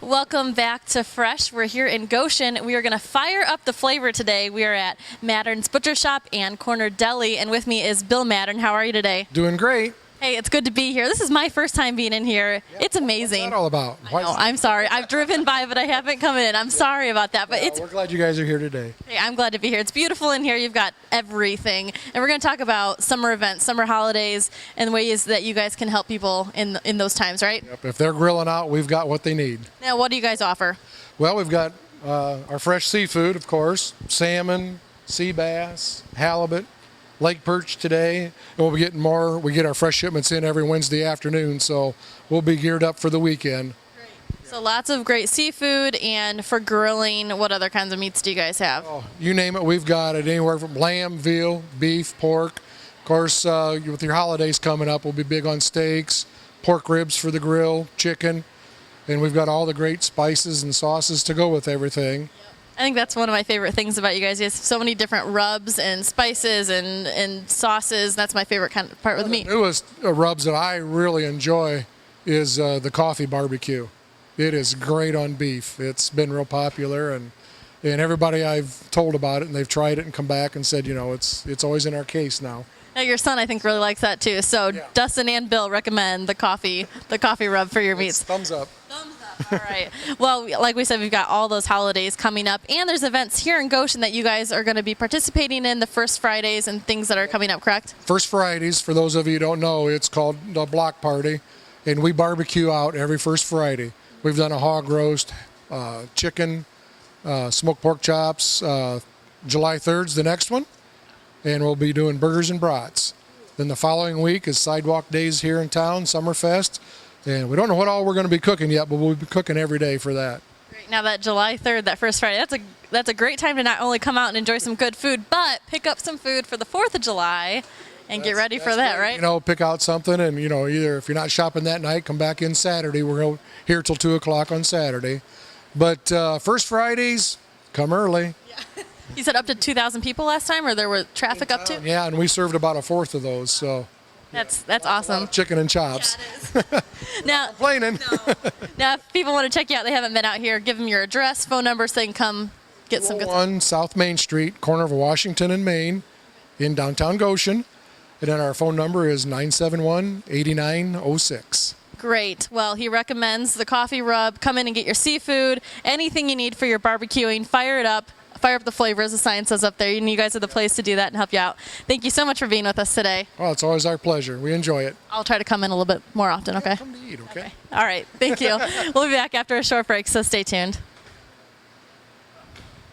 Welcome back to Fresh. We're here in Goshen. We are going to fire up the flavor today. We are at Mattern's Butcher Shop and Corner Deli, and with me is Bill Mattern. How are you today? Doing great. Hey, it's good to be here. This is my first time being in here. It's amazing. What's that all about? I'm sorry. I've driven by, but I haven't come in. I'm sorry about that. But we're glad you guys are here today. Hey, I'm glad to be here. It's beautiful in here. You've got everything. And we're going to talk about summer events, summer holidays, and ways that you guys can help people in those times, right? Yep. If they're grilling out, we've got what they need. Now, what do you guys offer? Well, we've got our fresh seafood, of course, salmon, sea bass, halibut, lake perch today, and we'll be getting more. We get our fresh shipments in every Wednesday afternoon, so we'll be geared up for the weekend. Great. So lots of great seafood, and for grilling, what other kinds of meats do you guys have? Oh, you name it, we've got it, anywhere from lamb, veal, beef, pork. Of course, with your holidays coming up, we'll be big on steaks, pork ribs for the grill, chicken, and we've got all the great spices and sauces to go with everything. I think that's one of my favorite things about you guys. You have so many different rubs and spices and sauces. That's my favorite kind of part with meat. The newest rubs that I really enjoy is the coffee barbecue. It is great on beef. It's been real popular, and everybody I've told about it, and they've tried it and come back and said, you know, it's always in our case now. Now, your son, I think, really likes that too. So yeah. Dustin and Bill recommend the coffee rub for your meats. Thumbs up. Thumbs up. All right. Well, like we said, we've got all those holidays coming up, and there's events here in Goshen that you guys are going to be participating in, the First Fridays and things that are coming up, correct? First Fridays, for those of you who don't know, it's called the block party, and we barbecue out every first Friday. We've done a hog roast, chicken, smoked pork chops. July 3rd's the next one, and we'll be doing burgers and brats. Then the following week is Sidewalk Days here in town, Summerfest. And we don't know what all we're going to be cooking yet, but we'll be cooking every day for that. Great. Now that July 3rd, that first Friday, that's a great time to not only come out and enjoy some good food, but pick up some food for the 4th of July and get ready for that, right? You know, pick out something, and, you know, either if you're not shopping that night, come back in Saturday. We're here till 2 o'clock on Saturday. But First Fridays, come early. Yeah. You said up to 2,000 people last time, or there were traffic up to? Yeah, and we served about a fourth of those, so. That's awesome. Chicken and chops. Yeah, it is. Now, complaining. No. Now, if people want to check you out, they haven't been out here, give them your address, phone number, so they can come get some good stuff. 1 South Main Street, corner of Washington and Main, in downtown Goshen. And then our phone number is 971-8906. Great. Well, he recommends the coffee rub. Come in and get your seafood, anything you need for your barbecuing. Fire it up. Fire up the flavor, as the sign says up there. And you guys are the place to do that and help you out. Thank you so much for being with us today. Well, it's always our pleasure. We enjoy it. I'll try to come in a little bit more often, okay? Come to eat, okay? All right. Thank you. We'll be back after a short break, so stay tuned.